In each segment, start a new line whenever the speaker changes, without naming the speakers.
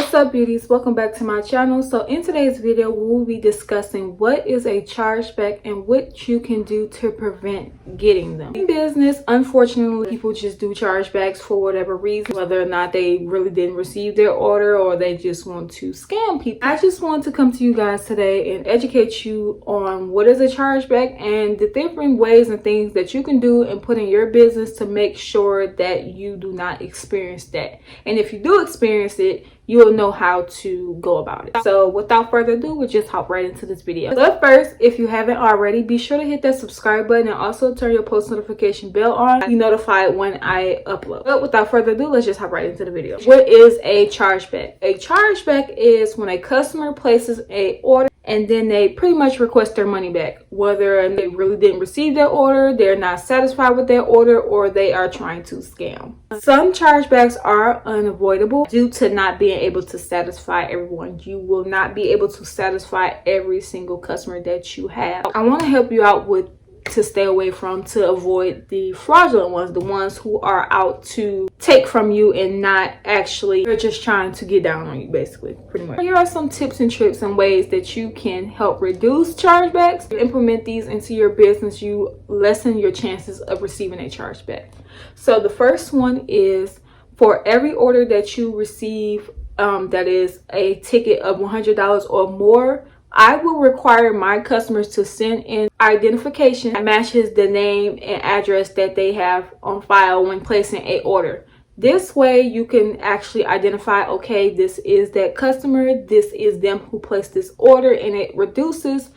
What's up, beauties? Welcome back to my channel. So in today's video we will be discussing what is a chargeback and what you can do to prevent getting them. In business, unfortunately, people just do chargebacks for whatever reason, whether or not they really didn't receive their order or they just want to scam people. I just want to come to you guys today and educate you on what is a chargeback and the different ways and things that you can do and put in your business to make sure that you do not experience that. And if you do experience it, you will know how to go about it. So without further ado, we'll just hop right into this video. But first, if you haven't already, be sure to hit that subscribe button and also turn your post notification bell on. Be notified when I upload. But without further ado, let's just hop right into the video. What is a chargeback? A chargeback is when a customer places an order and then they pretty much request their money back, whether they really didn't receive their order, they're not satisfied with their order, or they are trying to scam. Some chargebacks are unavoidable due to not being able to satisfy everyone. You will not be able to satisfy every single customer that you have. I want to help you out with to stay away from, to avoid the fraudulent ones, the ones who are out to take from you and not actually, they're just trying to get down on you, basically, pretty much. Here are some tips and tricks and ways that you can help reduce chargebacks. Implement these into your business, you lessen your chances of receiving a chargeback. So the first one is, for every order that you receive that is a ticket of $100 or more, I will require my customers to send in identification that matches the name and address that they have on file when placing a order. This way you can actually identify, okay, this is that customer, this is them who placed this order, and it reduces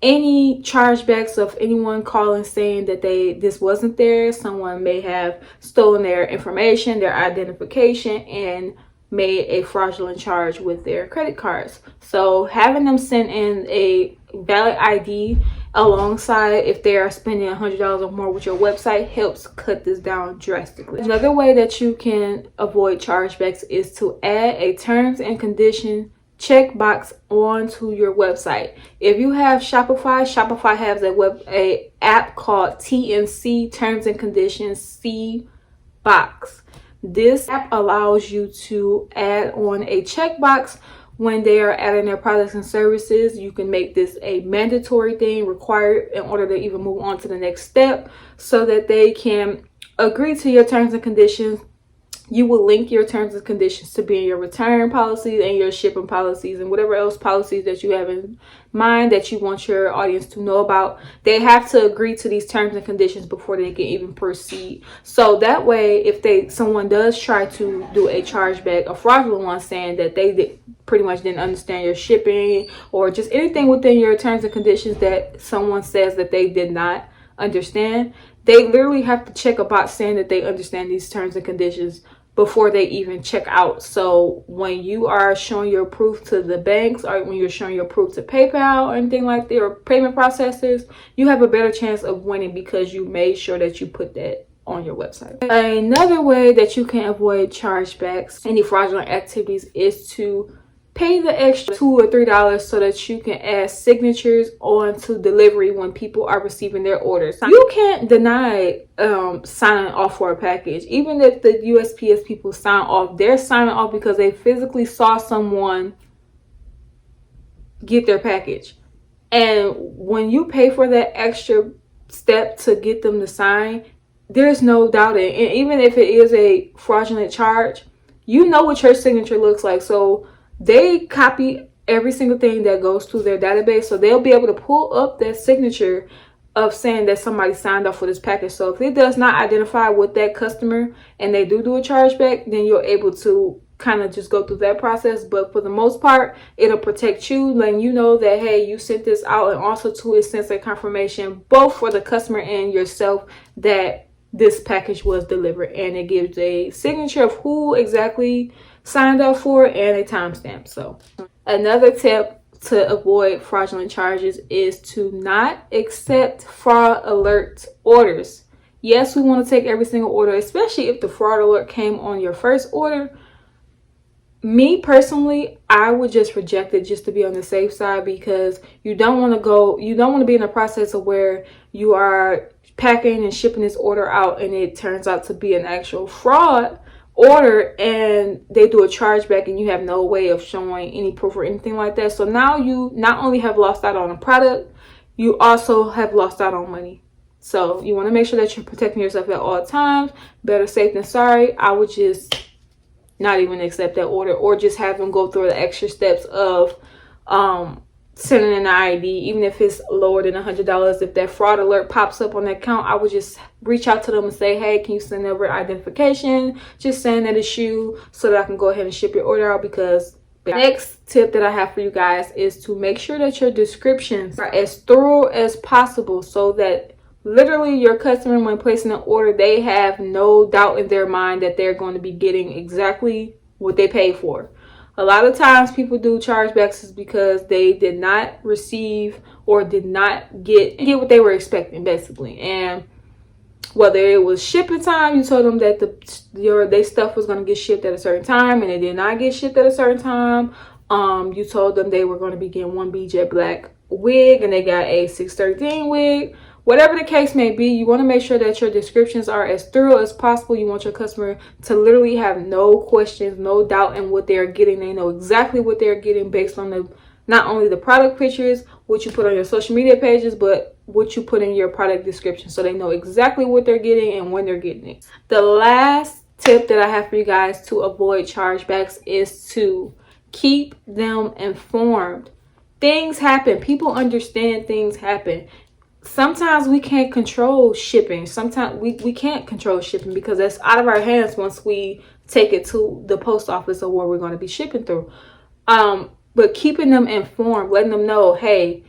any chargebacks of anyone calling saying that this wasn't there. Someone may have stolen their information, their identification, and made a fraudulent charge with their credit cards. So having them send in a valid ID alongside, if they are spending $100 or more with your website, helps cut this down drastically. Another way that you can avoid chargebacks is to add a terms and conditions checkbox onto your website. If you have Shopify has a app called TNC, Terms and Conditions C box. This app allows you to add on a checkbox when they are adding their products and services. You can make this a mandatory thing, required, in order to even move on to the next step, so that they can agree to your terms and conditions. You will link your terms and conditions to be in your return policies and your shipping policies and whatever else policies that you have in mind that you want your audience to know about. They have to agree to these terms and conditions before they can even proceed. So that way, if someone does try to do a chargeback, a fraudulent one, saying that they pretty much didn't understand your shipping or just anything within your terms and conditions that someone says that they did not understand, they literally have to check a box saying that they understand these terms and conditions before they even check out. So when you are showing your proof to the banks, or when you're showing your proof to PayPal or anything like that, or payment processors, you have a better chance of winning because you made sure that you put that on your website. Another way that you can avoid chargebacks, any fraudulent activities, is to pay the extra $2 or $3 so that you can add signatures onto delivery when people are receiving their orders. You can't deny signing off for a package. Even if the USPS people sign off, they're signing off because they physically saw someone get their package. And when you pay for that extra step to get them to sign, there's no doubting. And even if it is a fraudulent charge, you know what your signature looks like. So they copy every single thing that goes to their database, so they'll be able to pull up that signature of saying that somebody signed off for this package. So if it does not identify with that customer and they do a chargeback, then you're able to kind of just go through that process. But for the most part, it'll protect you, letting you know that, hey, you sent this out, and also too, it sends a confirmation both for the customer and yourself that this package was delivered, and it gives a signature of who exactly signed up for and a timestamp. So another tip to avoid fraudulent charges is to not accept fraud alert orders. Yes, we want to take every single order, especially if the fraud alert came on your first order. Me personally, I would just reject it just to be on the safe side, because you don't want to be in a process of where you are packing and shipping this order out and it turns out to be an actual fraud order and they do a chargeback and you have no way of showing any proof or anything like that. So now you not only have lost out on a product, you also have lost out on money. So you want to make sure that you're protecting yourself at all times. Better safe than sorry. I would just not even accept that order, or just have them go through the extra steps of sending an ID, even if it's lower than $100. If that fraud alert pops up on the account, I would just reach out to them and say, hey, can you send over identification, just saying that it's you, so that I can go ahead and ship your order out. Because the next tip that I have for you guys is to make sure that your descriptions are as thorough as possible, so that literally your customer, when placing an order, they have no doubt in their mind that they're going to be getting exactly what they paid for. A lot of times people do chargebacks is because they did not receive or did not get what they were expecting, basically. And whether it was shipping time, you told them that their stuff was going to get shipped at a certain time and it did not get shipped at a certain time. You told them they were going to be getting one jet black wig and they got a 613 wig. Whatever the case may be, you want to make sure that your descriptions are as thorough as possible. You want your customer to literally have no questions, no doubt in what they're getting. They know exactly what they're getting based on not only the product pictures, what you put on your social media pages, but what you put in your product description. So they know exactly what they're getting and when they're getting it. The last tip that I have for you guys to avoid chargebacks is to keep them informed. Things happen. People understand things happen. Sometimes we can't control shipping. Sometimes we can't control shipping because that's out of our hands once we take it to the post office or where we're going to be shipping through. But keeping them informed, letting them know, hey,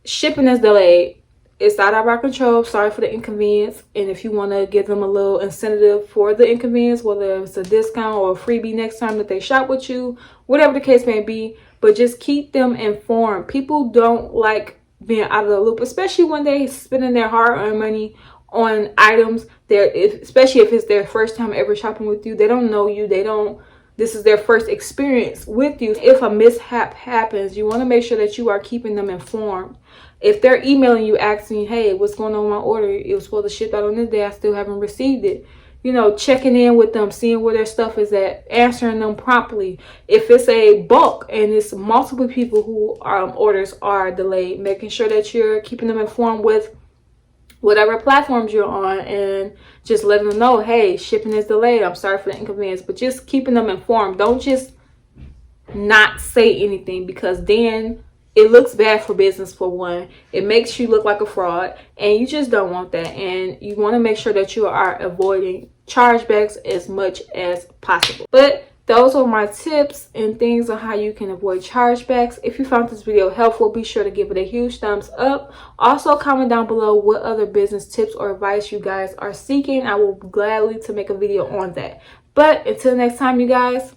shipping is delayed. It's out of our control. Sorry for the inconvenience. And if you want to give them a little incentive for the inconvenience, whether it's a discount or a freebie next time that they shop with you, whatever the case may be, but just keep them informed. People don't like being out of the loop, especially when they spending their hard-earned money on items. Especially if it's their first time ever shopping with you. They don't know you. This is their first experience with you. If a mishap happens, you want to make sure that you are keeping them informed. If they're emailing you asking, hey, what's going on with my order? It was supposed to ship out on this day. I still haven't received it. You know, checking in with them, seeing where their stuff is at, answering them promptly. If it's a bulk and it's multiple people who orders are delayed, making sure that you're keeping them informed with whatever platforms you're on and just letting them know, hey, shipping is delayed. I'm sorry for the inconvenience, but just keeping them informed. Don't just not say anything, because then it looks bad for business, for one. It makes you look like a fraud, and you just don't want that. And you want to make sure that you are avoiding chargebacks as much as possible. But those are my tips and things on how you can avoid chargebacks. If you found this video helpful, be sure to give it a huge thumbs up. Also, comment down below what other business tips or advice you guys are seeking. I will gladly to make a video on that. But until next time, you guys,